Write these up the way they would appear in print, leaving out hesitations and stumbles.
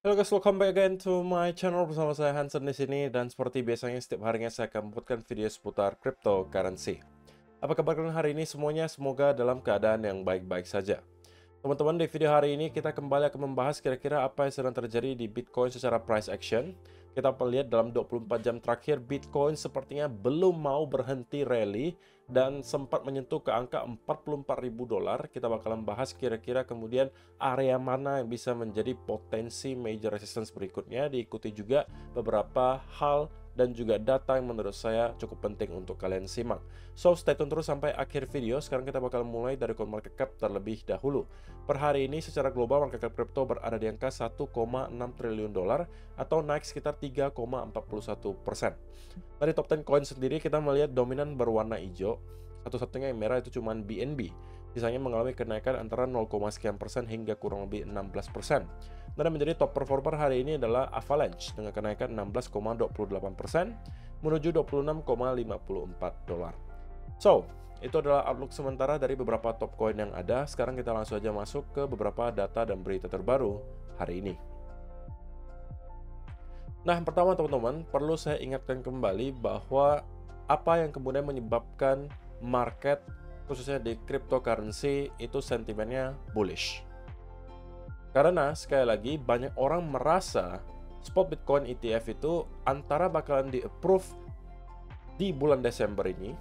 Halo guys, welcome back again to my channel bersama saya Hansen di sini, dan seperti biasanya setiap harinya saya akan membuatkan video seputar cryptocurrency. Apa kabar kalian hari ini semuanya? Semoga dalam keadaan yang baik-baik saja. Teman-teman, di video hari ini kita kembali akan membahas kira-kira apa yang sedang terjadi di Bitcoin secara price action. Kita melihat dalam 24 jam terakhir Bitcoin sepertinya belum mau berhenti rally dan sempat menyentuh ke angka $44.000. Kita bakalan bahas kira-kira kemudian area mana yang bisa menjadi potensi major resistance berikutnya, diikuti juga beberapa hal dan juga data yang menurut saya cukup penting untuk kalian simak. So, stay tune terus sampai akhir video. Sekarang kita bakal mulai dari CoinMarketCap terlebih dahulu. Per hari ini secara global market cap crypto berada di angka 1,6 triliun dolar atau naik sekitar 3,41%. Dari top 10 coin sendiri kita melihat dominan berwarna hijau. Satu-satunya yang merah itu cuma BNB. Sisanya mengalami kenaikan antara 0, sekian persen hingga kurang lebih 16%. Dan yang menjadi top performer hari ini adalah Avalanche dengan kenaikan 16,28% menuju 26,54 dolar. So, itu adalah outlook sementara dari beberapa top coin yang ada. Sekarang kita langsung aja masuk ke beberapa data dan berita terbaru hari ini. Nah, pertama teman-teman, perlu saya ingatkan kembali bahwa apa yang kemudian menyebabkan market khususnya di cryptocurrency itu sentimennya bullish. Karena sekali lagi banyak orang merasa spot Bitcoin ETF itu antara bakalan di-approve di bulan Desember ini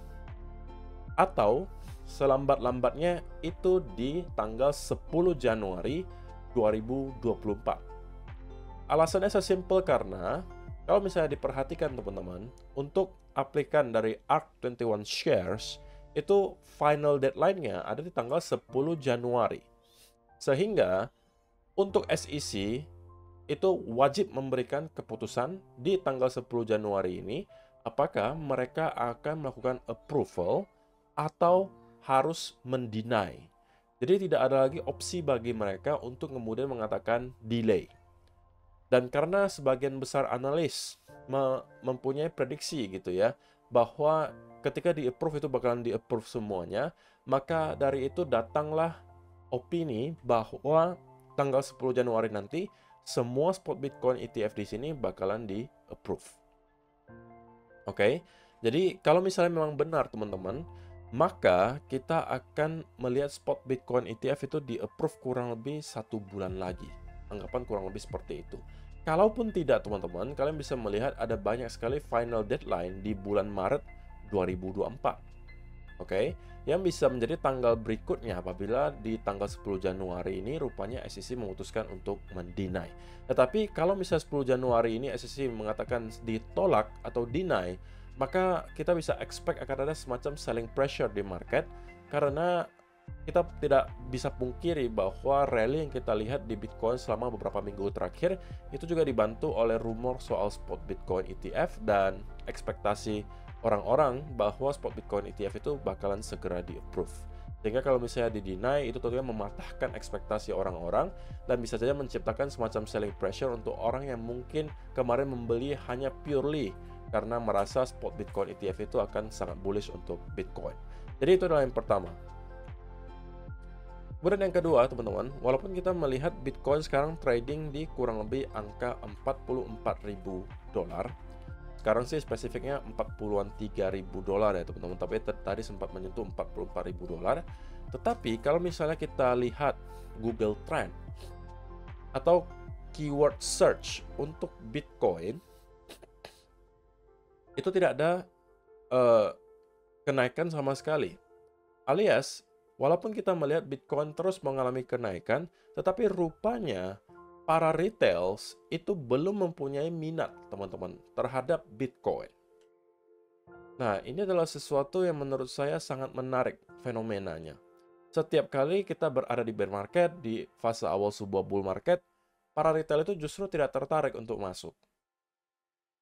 atau selambat-lambatnya itu di tanggal 10 Januari 2024. Alasannya sesimpel karena kalau misalnya diperhatikan teman-teman, untuk aplikan dari ARK21 shares itu final deadline-nya ada di tanggal 10 Januari. Sehingga untuk SEC itu wajib memberikan keputusan di tanggal 10 Januari ini apakah mereka akan melakukan approval atau harus mendeny. Jadi tidak ada lagi opsi bagi mereka untuk kemudian mengatakan delay. Dan karena sebagian besar analis mempunyai prediksi gitu ya, bahwa ketika di-approve itu bakalan di-approve semuanya, maka dari itu datanglah opini bahwa tanggal 10 Januari nanti semua spot Bitcoin ETF di sini bakalan di-approve. Oke. Jadi kalau misalnya memang benar teman-teman, maka kita akan melihat spot Bitcoin ETF itu di-approve kurang lebih 1 bulan lagi. Anggapan kurang lebih seperti itu. Kalaupun tidak teman-teman, kalian bisa melihat ada banyak sekali final deadline di bulan Maret 2024. Oke, yang bisa menjadi tanggal berikutnya apabila di tanggal 10 Januari ini rupanya SEC memutuskan untuk mendeny. Tetapi kalau misalnya 10 Januari ini SEC mengatakan ditolak atau deny, maka kita bisa expect akan ada semacam selling pressure di market karena kita tidak bisa pungkiri bahwa rally yang kita lihat di Bitcoin selama beberapa minggu terakhir itu juga dibantu oleh rumor soal spot Bitcoin ETF dan ekspektasi orang-orang bahwa spot Bitcoin ETF itu bakalan segera di-approve. Sehingga kalau misalnya di-deny, itu tentunya mematahkan ekspektasi orang-orang dan bisa saja menciptakan semacam selling pressure untuk orang yang mungkin kemarin membeli hanya purely karena merasa spot Bitcoin ETF itu akan sangat bullish untuk Bitcoin. Jadi itu adalah yang pertama. Kemudian yang kedua teman-teman, walaupun kita melihat Bitcoin sekarang trading di kurang lebih angka 44.000 dolar, sekarang sih spesifiknya 43.000 dolar ya teman-teman, tapi tadi sempat menyentuh 44.000 dolar. Tetapi kalau misalnya kita lihat Google Trend atau keyword search untuk Bitcoin, itu tidak ada kenaikan sama sekali. Alias, walaupun kita melihat Bitcoin terus mengalami kenaikan, tetapi rupanya para retails itu belum mempunyai minat, teman-teman, terhadap Bitcoin. Nah, ini adalah sesuatu yang menurut saya sangat menarik fenomenanya. Setiap kali kita berada di bear market, di fase awal sebuah bull market, para retail itu justru tidak tertarik untuk masuk.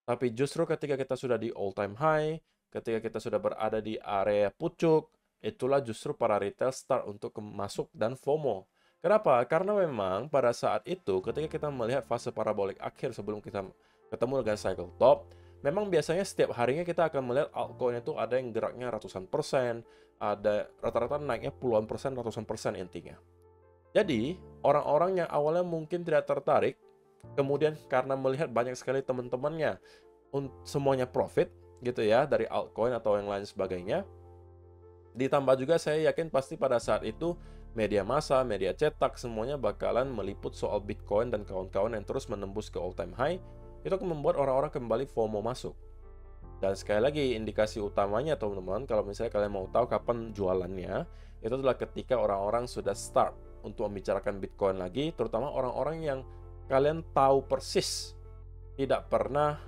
Tapi justru ketika kita sudah di all-time high, ketika kita sudah berada di area pucuk, itulah justru para retail start untuk masuk dan FOMO. Kenapa? Karena memang pada saat itu ketika kita melihat fase parabolik akhir sebelum kita ketemu dengan cycle top, memang biasanya setiap harinya kita akan melihat altcoin itu ada yang geraknya ratusan persen, ada rata-rata naiknya puluhan persen, ratusan persen intinya. Jadi, orang-orang yang awalnya mungkin tidak tertarik Kemudian karena melihat banyak sekali teman-temannya semuanya profit gitu ya dari altcoin atau yang lain sebagainya. Ditambah juga saya yakin pasti pada saat itu media massa, media cetak semuanya bakalan meliput soal Bitcoin dan kawan-kawan yang terus menembus ke all time high. Itu akan membuat orang-orang kembali FOMO masuk. Dan sekali lagi indikasi utamanya teman-teman, kalau misalnya kalian mau tahu kapan jualannya, itu adalah ketika orang-orang sudah start untuk membicarakan Bitcoin lagi, terutama orang-orang yang kalian tahu persis tidak pernah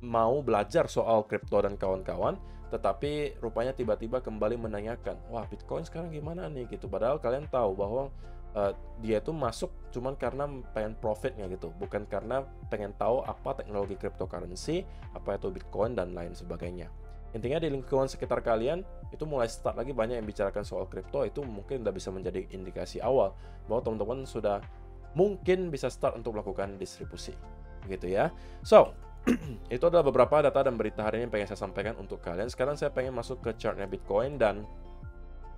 mau belajar soal kripto dan kawan-kawan, tetapi rupanya tiba-tiba kembali menanyakan, wah Bitcoin sekarang gimana nih gitu. Padahal kalian tahu bahwa dia itu masuk cuman karena pengen profitnya gitu, bukan karena pengen tahu apa teknologi cryptocurrency, apa itu Bitcoin dan lain sebagainya. Intinya di lingkungan sekitar kalian itu mulai start lagi banyak yang bicarakan soal kripto, itu mungkin udah bisa menjadi indikasi awal bahwa teman-teman sudah mungkin bisa start untuk melakukan distribusi, gitu ya. So, itu adalah beberapa data dan berita hari ini yang pengen saya sampaikan untuk kalian. Sekarang saya pengen masuk ke chartnya Bitcoin dan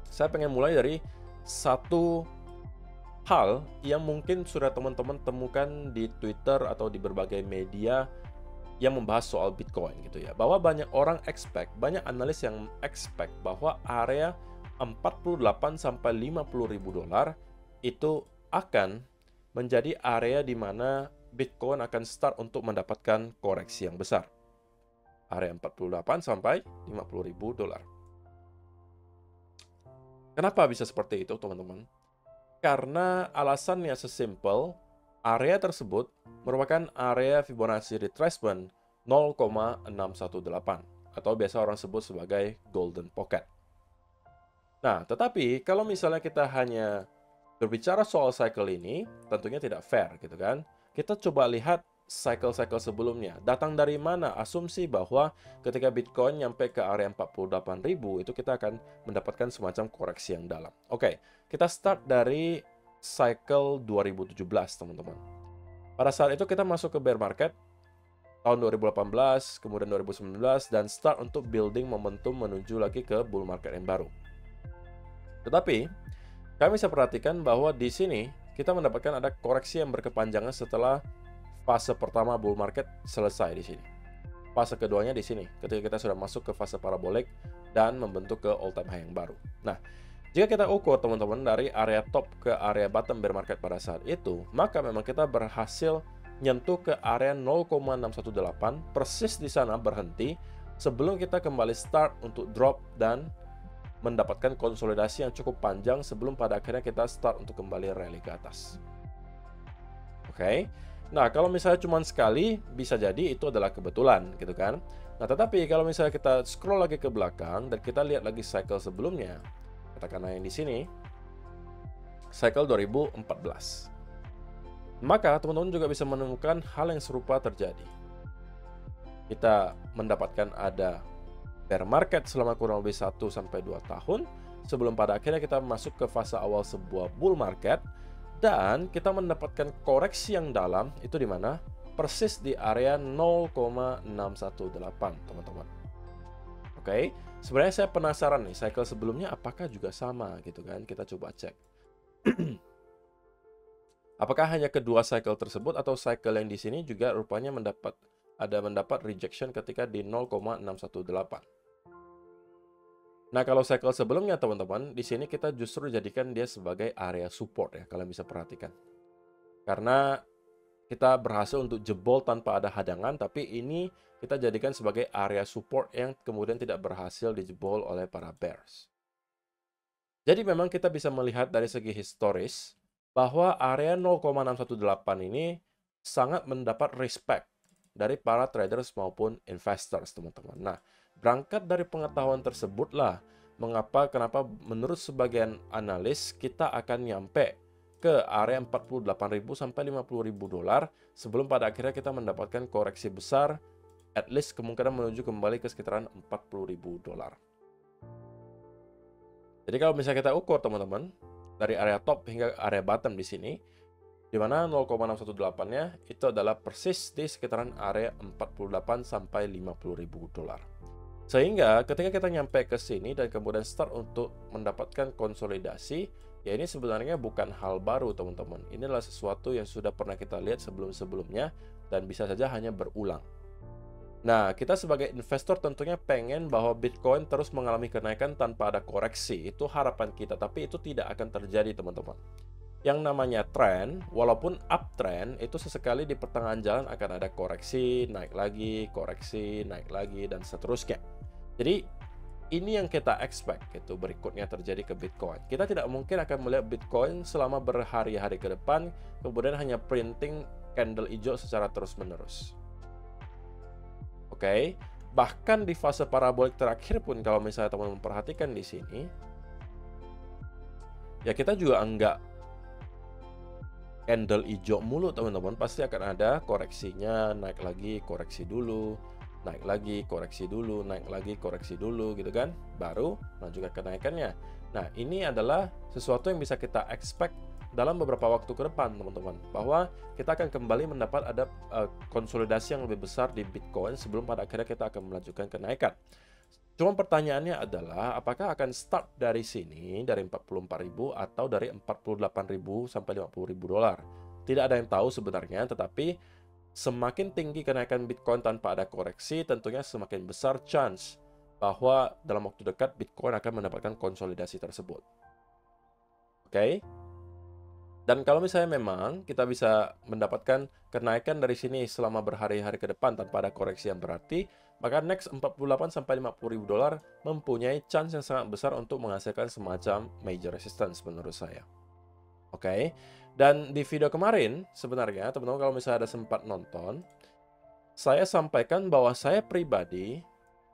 saya pengen mulai dari satu hal yang mungkin sudah teman-teman temukan di Twitter atau di berbagai media yang membahas soal Bitcoin gitu ya. Bahwa banyak orang expect, banyak analis yang expect bahwa area 48 sampai 50 ribu dolar itu akan menjadi area di mana Bitcoin akan start untuk mendapatkan koreksi yang besar. Area 48 sampai 50 ribu dolar. Kenapa bisa seperti itu, teman-teman? Karena alasannya sesimpel, area tersebut merupakan area Fibonacci retracement 0,618 atau biasa orang sebut sebagai golden pocket. Nah, tetapi kalau misalnya kita hanya berbicara soal cycle ini, tentunya tidak fair gitu kan. Kita coba lihat cycle-cycle sebelumnya. Datang dari mana asumsi bahwa ketika Bitcoin nyampe ke area 48.000 itu kita akan mendapatkan semacam koreksi yang dalam. Oke, kita start dari cycle 2017, teman-teman. Pada saat itu kita masuk ke bear market tahun 2018, kemudian 2019 dan start untuk building momentum menuju lagi ke bull market yang baru. Tetapi kami bisa perhatikan bahwa di sini kita mendapatkan ada koreksi yang berkepanjangan setelah fase pertama bull market selesai di sini. Fase keduanya di sini, ketika kita sudah masuk ke fase parabolik dan membentuk ke all time high yang baru. Nah, jika kita ukur teman-teman dari area top ke area bottom bear market pada saat itu, maka memang kita berhasil nyentuh ke area 0,618, persis di sana berhenti sebelum kita kembali start untuk drop dan mendapatkan konsolidasi yang cukup panjang sebelum pada akhirnya kita start untuk kembali rally ke atas. Oke. Nah, kalau misalnya cuma sekali, bisa jadi itu adalah kebetulan, gitu kan. Nah, tetapi kalau misalnya kita scroll lagi ke belakang dan kita lihat lagi cycle sebelumnya, katakanlah yang di sini, cycle 2014. Maka teman-teman juga bisa menemukan hal yang serupa terjadi. Kita mendapatkan ada bear market selama kurang lebih 1-2 tahun sebelum pada akhirnya kita masuk ke fase awal sebuah bull market dan kita mendapatkan koreksi yang dalam itu di mana? Persis di area 0,618, teman-teman. Oke, sebenarnya saya penasaran nih, cycle sebelumnya apakah juga sama gitu kan? Kita coba cek. Apakah hanya kedua cycle tersebut atau cycle yang di sini juga rupanya mendapat rejection ketika di 0,618. Nah, kalau cycle sebelumnya teman-teman, di sini kita justru jadikan dia sebagai area support ya, kalian bisa perhatikan. Karena kita berhasil untuk jebol tanpa ada hadangan, tapi ini kita jadikan sebagai area support yang kemudian tidak berhasil dijebol oleh para bears. Jadi memang kita bisa melihat dari segi historis bahwa area 0,618 ini sangat mendapat respect dari para traders maupun investors, teman-teman. Nah, berangkat dari pengetahuan tersebutlah kenapa menurut sebagian analis kita akan nyampe ke area 48.000 sampai 50.000 dolar sebelum pada akhirnya kita mendapatkan koreksi besar, at least kemungkinan menuju kembali ke sekitaran 40.000 dolar. Jadi kalau misalnya kita ukur teman-teman dari area top hingga area bottom di sini, di mana 0,618-nya itu adalah persis di sekitaran area 48 sampai 50.000 dolar. Sehingga ketika kita nyampe ke sini dan kemudian start untuk mendapatkan konsolidasi, Ya ini sebenarnya bukan hal baru teman-teman. Ini adalah sesuatu yang sudah pernah kita lihat sebelum-sebelumnya dan bisa saja hanya berulang. Nah, kita sebagai investor tentunya pengen bahwa Bitcoin terus mengalami kenaikan tanpa ada koreksi. Itu harapan kita, tapi itu tidak akan terjadi teman-teman. Yang namanya tren, walaupun uptrend, itu sesekali di pertengahan jalan akan ada koreksi, naik lagi, dan seterusnya. Jadi ini yang kita expect gitu berikutnya terjadi ke Bitcoin. Kita tidak mungkin akan melihat Bitcoin selama berhari-hari ke depan kemudian hanya printing candle hijau secara terus-menerus. Oke, bahkan di fase parabolik terakhir pun kalau misalnya teman-teman memperhatikan di sini, ya kita juga enggak candle hijau mulu teman-teman, pasti akan ada koreksinya, naik lagi, koreksi dulu, naik lagi, koreksi dulu, naik lagi, koreksi dulu, gitu kan, baru lanjutkan kenaikannya. Nah, ini adalah sesuatu yang bisa kita expect dalam beberapa waktu ke depan, teman-teman, bahwa kita akan kembali mendapat ada konsolidasi yang lebih besar di Bitcoin sebelum pada akhirnya kita akan melanjutkan kenaikan. Cuma pertanyaannya adalah, apakah akan start dari sini, dari 44.000 atau dari 48.000 sampai 50.000 dolar? Tidak ada yang tahu sebenarnya, tetapi semakin tinggi kenaikan Bitcoin tanpa ada koreksi, tentunya semakin besar chance bahwa dalam waktu dekat Bitcoin akan mendapatkan konsolidasi tersebut. Oke? Dan kalau misalnya memang kita bisa mendapatkan kenaikan dari sini selama berhari-hari ke depan tanpa ada koreksi yang berarti, maka next 48-50.000 dolar mempunyai chance yang sangat besar untuk menghasilkan semacam major resistance menurut saya. Oke? Dan di video kemarin, sebenarnya, teman-teman kalau misalnya ada sempat nonton, saya sampaikan bahwa saya pribadi,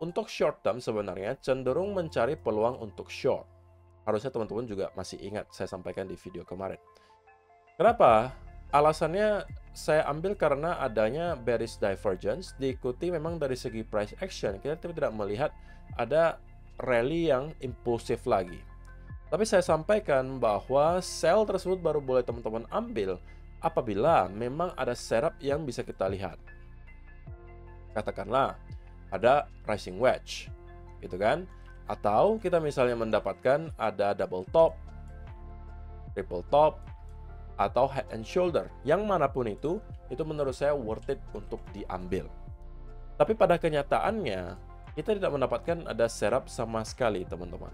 untuk short term sebenarnya, cenderung mencari peluang untuk short. Harusnya teman-teman juga masih ingat, saya sampaikan di video kemarin. Kenapa? Alasannya saya ambil karena adanya bearish divergence, diikuti memang dari segi price action, kita tidak melihat ada rally yang impulsif lagi. Tapi saya sampaikan bahwa sell tersebut baru boleh teman-teman ambil apabila memang ada setup yang bisa kita lihat. Katakanlah ada rising wedge, gitu kan? Atau kita misalnya mendapatkan ada double top, triple top, atau head and shoulder. Yang manapun itu menurut saya worth it untuk diambil. Tapi pada kenyataannya, kita tidak mendapatkan ada setup sama sekali, teman-teman.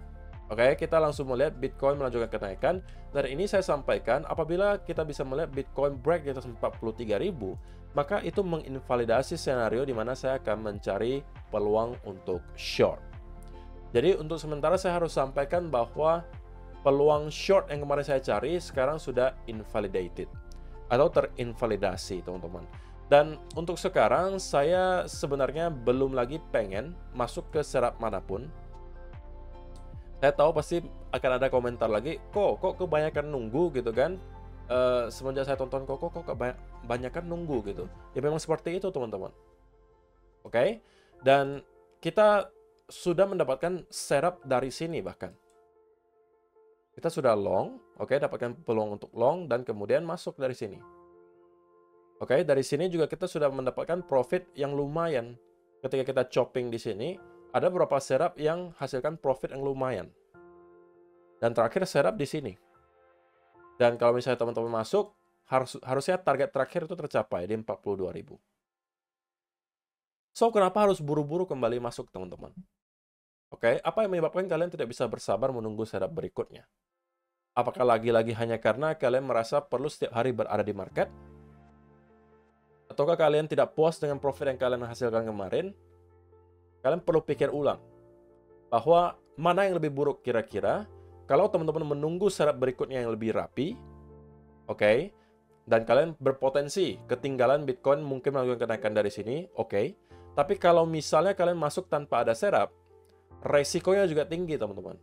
Oke, kita langsung melihat Bitcoin melanjutkan kenaikan. Dan ini saya sampaikan, apabila kita bisa melihat Bitcoin break di atas 43.000, maka itu menginvalidasi senario di mana saya akan mencari peluang untuk short. Jadi untuk sementara saya harus sampaikan bahwa peluang short yang kemarin saya cari sekarang sudah invalidated atau terinvalidasi, teman-teman. Dan untuk sekarang saya sebenarnya belum lagi pengen masuk ke setup manapun. Saya tahu pasti akan ada komentar lagi, kok kebanyakan nunggu gitu kan. Semenjak saya tonton kok kebanyakan nunggu gitu. Ya memang seperti itu teman-teman. Oke? Dan kita sudah mendapatkan setup dari sini bahkan. Kita sudah long, oke, dapatkan peluang untuk long dan kemudian masuk dari sini. Oke, dari sini juga kita sudah mendapatkan profit yang lumayan. Ketika kita chopping di sini, ada beberapa setup yang hasilkan profit yang lumayan. Dan terakhir setup di sini. Dan kalau misalnya teman-teman masuk, harusnya target terakhir itu tercapai di 42.000. So, kenapa harus buru-buru kembali masuk, teman-teman? Oke, apa yang menyebabkan kalian tidak bisa bersabar menunggu setup berikutnya? Apakah lagi-lagi hanya karena kalian merasa perlu setiap hari berada di market? Ataukah kalian tidak puas dengan profit yang kalian hasilkan kemarin? Kalian perlu pikir ulang bahwa mana yang lebih buruk kira-kira kalau teman-teman menunggu setup berikutnya yang lebih rapi, oke, dan kalian berpotensi ketinggalan Bitcoin mungkin melakukan kenaikan dari sini, oke, tapi kalau misalnya kalian masuk tanpa ada setup, resikonya juga tinggi, teman-teman.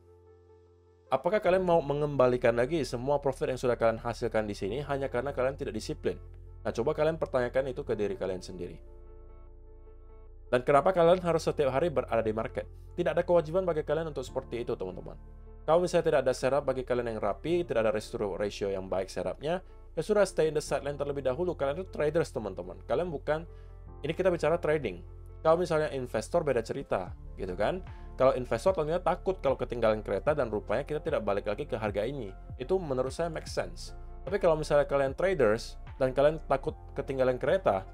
Apakah kalian mau mengembalikan lagi semua profit yang sudah kalian hasilkan di sini hanya karena kalian tidak disiplin? Nah, coba kalian pertanyakan itu ke diri kalian sendiri. Dan kenapa kalian harus setiap hari berada di market? Tidak ada kewajiban bagi kalian untuk seperti itu, teman-teman. Kalau misalnya tidak ada setup bagi kalian yang rapi, tidak ada ratio yang baik setupnya, ya sudah stay in the sideline terlebih dahulu. Kalian itu traders, teman-teman. Kalian bukan, ini kita bicara trading. Kalau misalnya investor beda cerita, gitu kan? Kalau investor tentunya takut kalau ketinggalan kereta dan rupanya kita tidak balik lagi ke harga ini. Itu menurut saya make sense. Tapi kalau misalnya kalian traders dan kalian takut ketinggalan kereta,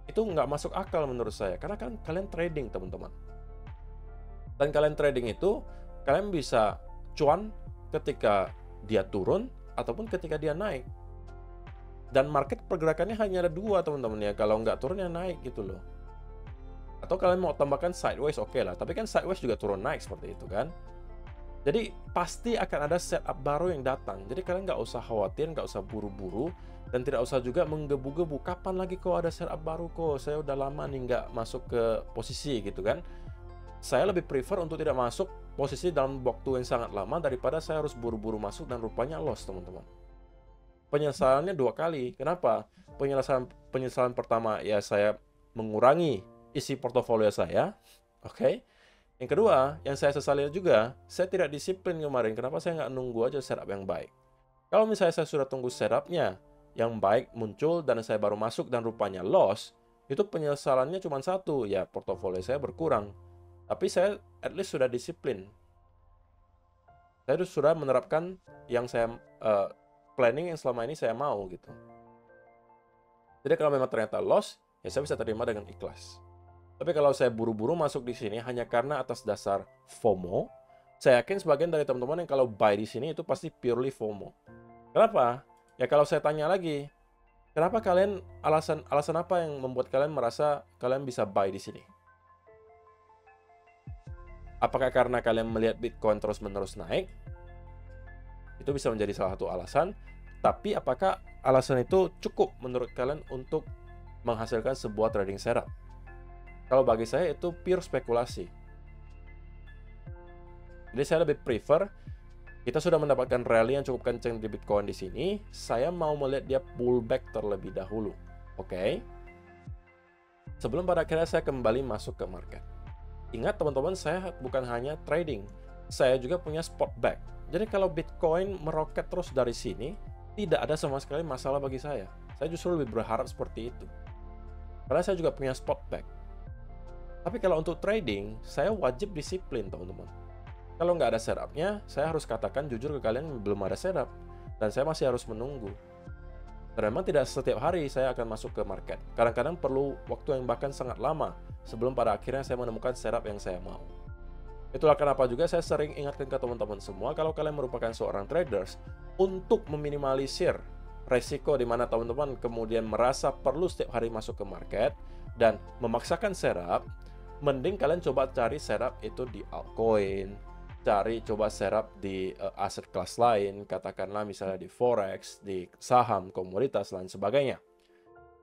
itu nggak masuk akal menurut saya. Karena kan kalian trading, teman-teman. Dan kalian trading itu, kalian bisa cuan ketika dia turun ataupun ketika dia naik. Dan market pergerakannya hanya ada dua, teman-teman ya. Kalau nggak turun ya naik gitu loh. Atau kalian mau tambahkan sideways, oke lah. Tapi kan sideways juga turun naik seperti itu kan. Jadi pasti akan ada setup baru yang datang. Jadi kalian nggak usah khawatir, nggak usah buru-buru, dan tidak usah juga menggebu-gebu. Kapan lagi kok ada setup baru kok? Saya udah lama nih nggak masuk ke posisi gitu kan. Saya lebih prefer untuk tidak masuk posisi dalam waktu yang sangat lama daripada saya harus buru-buru masuk dan rupanya loss, teman-teman. Penyesalannya dua kali. Kenapa? Penyesalan pertama ya saya mengurangi isi portofolio saya. Oke. Yang kedua, yang saya sesali juga, saya tidak disiplin kemarin. Kenapa saya nggak nunggu aja setup yang baik? Kalau misalnya saya sudah tunggu setupnya yang baik muncul dan saya baru masuk dan rupanya loss, itu penyesalannya cuma satu, ya portofolio saya berkurang. Tapi saya at least sudah disiplin. Saya sudah menerapkan yang saya planning yang selama ini saya mau gitu. Jadi kalau memang ternyata loss, ya saya bisa terima dengan ikhlas. Tapi kalau saya buru-buru masuk di sini hanya karena atas dasar FOMO, saya yakin sebagian dari teman-teman yang kalau buy di sini itu pasti purely FOMO. Kenapa? Ya kalau saya tanya lagi, kenapa kalian alasan apa yang membuat kalian merasa kalian bisa buy di sini? Apakah karena kalian melihat Bitcoin terus-menerus naik? Itu bisa menjadi salah satu alasan. Tapi apakah alasan itu cukup menurut kalian untuk menghasilkan sebuah trading setup? Kalau bagi saya itu pure spekulasi. Jadi saya lebih prefer, kita sudah mendapatkan rally yang cukup kencang di Bitcoin di sini, saya mau melihat dia pullback terlebih dahulu. Oke? Sebelum pada akhirnya saya kembali masuk ke market. Ingat teman-teman, saya bukan hanya trading, saya juga punya spot back. Jadi kalau Bitcoin meroket terus dari sini, tidak ada sama sekali masalah bagi saya. Saya justru lebih berharap seperti itu. Karena saya juga punya spot back. Tapi kalau untuk trading, saya wajib disiplin, teman-teman. Kalau nggak ada setupnya, saya harus katakan jujur ke kalian belum ada setup. Dan saya masih harus menunggu. Dan memang tidak setiap hari saya akan masuk ke market. Kadang-kadang perlu waktu yang bahkan sangat lama sebelum pada akhirnya saya menemukan setup yang saya mau. Itulah kenapa juga saya sering ingatkan ke teman-teman semua, kalau kalian merupakan seorang traders, untuk meminimalisir resiko di mana teman-teman kemudian merasa perlu setiap hari masuk ke market dan memaksakan setup, mending kalian coba cari setup itu di altcoin, coba setup di aset kelas lain, katakanlah misalnya di forex, di saham, komoditas, dan sebagainya.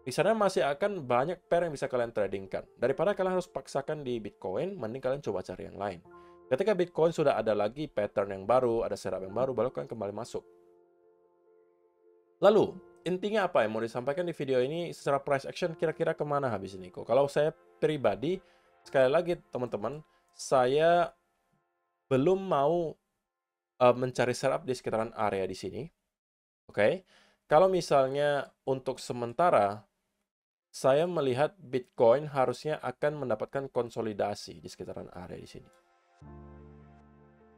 Di sana masih akan banyak pair yang bisa kalian tradingkan. Daripada kalian harus paksakan di Bitcoin, mending kalian coba cari yang lain. Ketika Bitcoin sudah ada lagi pattern yang baru, ada setup yang baru, baru kalian kembali masuk. Lalu, intinya apa yang mau disampaikan di video ini secara price action kira-kira kemana habis ini kok? Kalau saya pribadi, sekali lagi teman-teman, saya belum mau mencari setup di sekitaran area di sini. Oke. Kalau misalnya untuk sementara, saya melihat Bitcoin harusnya akan mendapatkan konsolidasi di sekitaran area di sini.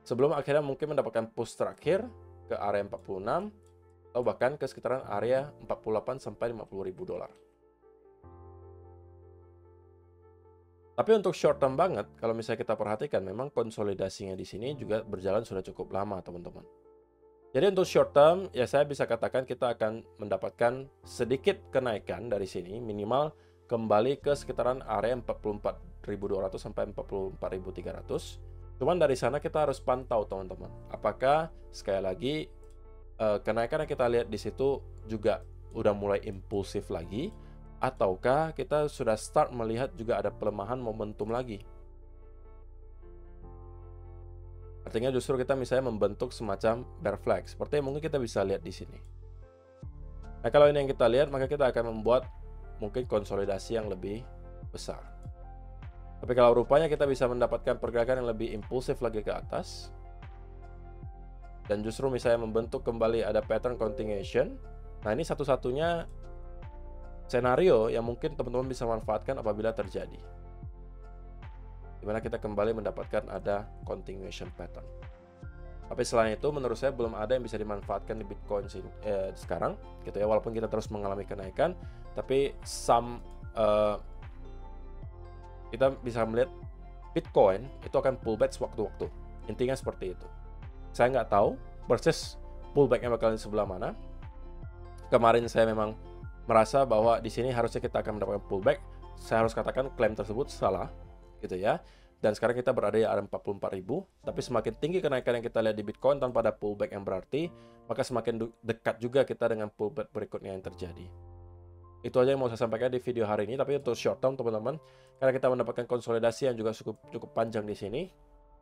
Sebelum akhirnya mungkin mendapatkan push terakhir ke area 46, atau bahkan ke sekitaran area 48 sampai 50 ribu dolar. Tapi untuk short term banget, kalau misalnya kita perhatikan, memang konsolidasinya di sini juga berjalan sudah cukup lama, teman-teman. Jadi untuk short term, ya saya bisa katakan kita akan mendapatkan sedikit kenaikan dari sini, minimal kembali ke sekitaran area 44.200 sampai 44.300. Cuman dari sana kita harus pantau, teman-teman. Apakah sekali lagi kenaikan yang kita lihat di situ juga udah mulai impulsif lagi, ataukah kita sudah start melihat juga ada pelemahan momentum lagi. Artinya justru kita misalnya membentuk semacam bear flag, seperti yang mungkin kita bisa lihat di sini. Nah kalau ini yang kita lihat, maka kita akan membuat mungkin konsolidasi yang lebih besar. Tapi kalau rupanya kita bisa mendapatkan pergerakan yang lebih impulsif lagi ke atas, dan justru misalnya membentuk kembali ada pattern continuation, nah ini satu-satunya senario yang mungkin teman-teman bisa manfaatkan apabila terjadi. dimana kita kembali mendapatkan ada continuation pattern. Tapi selain itu, menurut saya belum ada yang bisa dimanfaatkan di Bitcoin sekarang, gitu ya. Walaupun kita terus mengalami kenaikan, tapi kita bisa melihat Bitcoin itu akan pullback sewaktu-waktu. Intinya seperti itu. Saya nggak tahu persis pullbacknya bakalan sebelah mana. Kemarin saya memang merasa bahwa di sini harusnya kita akan mendapatkan pullback. Saya harus katakan klaim tersebut salah, gitu ya. Dan sekarang kita berada di area 44.000, tapi semakin tinggi kenaikan yang kita lihat di Bitcoin tanpa ada pullback yang berarti, maka semakin dekat juga kita dengan pullback berikutnya yang terjadi. Itu aja yang mau saya sampaikan di video hari ini. Tapi untuk short term, teman-teman, karena kita mendapatkan konsolidasi yang juga cukup panjang di sini,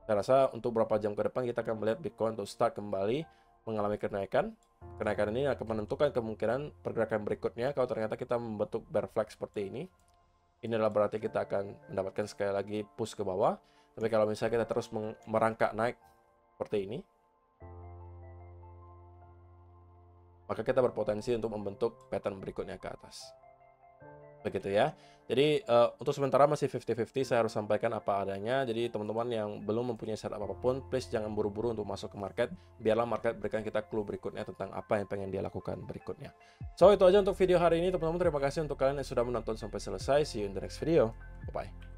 saya rasa untuk beberapa jam ke depan kita akan melihat Bitcoin untuk start kembali mengalami kenaikan. Kenaikan ini akan menentukan kemungkinan pergerakan berikutnya. Kalau ternyata kita membentuk bear flag seperti ini adalah berarti kita akan mendapatkan sekali lagi push ke bawah. Tapi kalau misalnya kita terus merangkak naik seperti ini, maka kita berpotensi untuk membentuk pattern berikutnya ke atas. Begitu ya. Jadi untuk sementara masih 50-50, saya harus sampaikan apa adanya. Jadi teman-teman yang belum mempunyai setup apapun, please jangan buru-buru untuk masuk ke market. Biarlah market berikan kita clue berikutnya tentang apa yang pengen dia lakukan berikutnya. So, itu aja untuk video hari ini teman-teman. Terima kasih untuk kalian yang sudah menonton sampai selesai. See you in the next video. Bye-bye.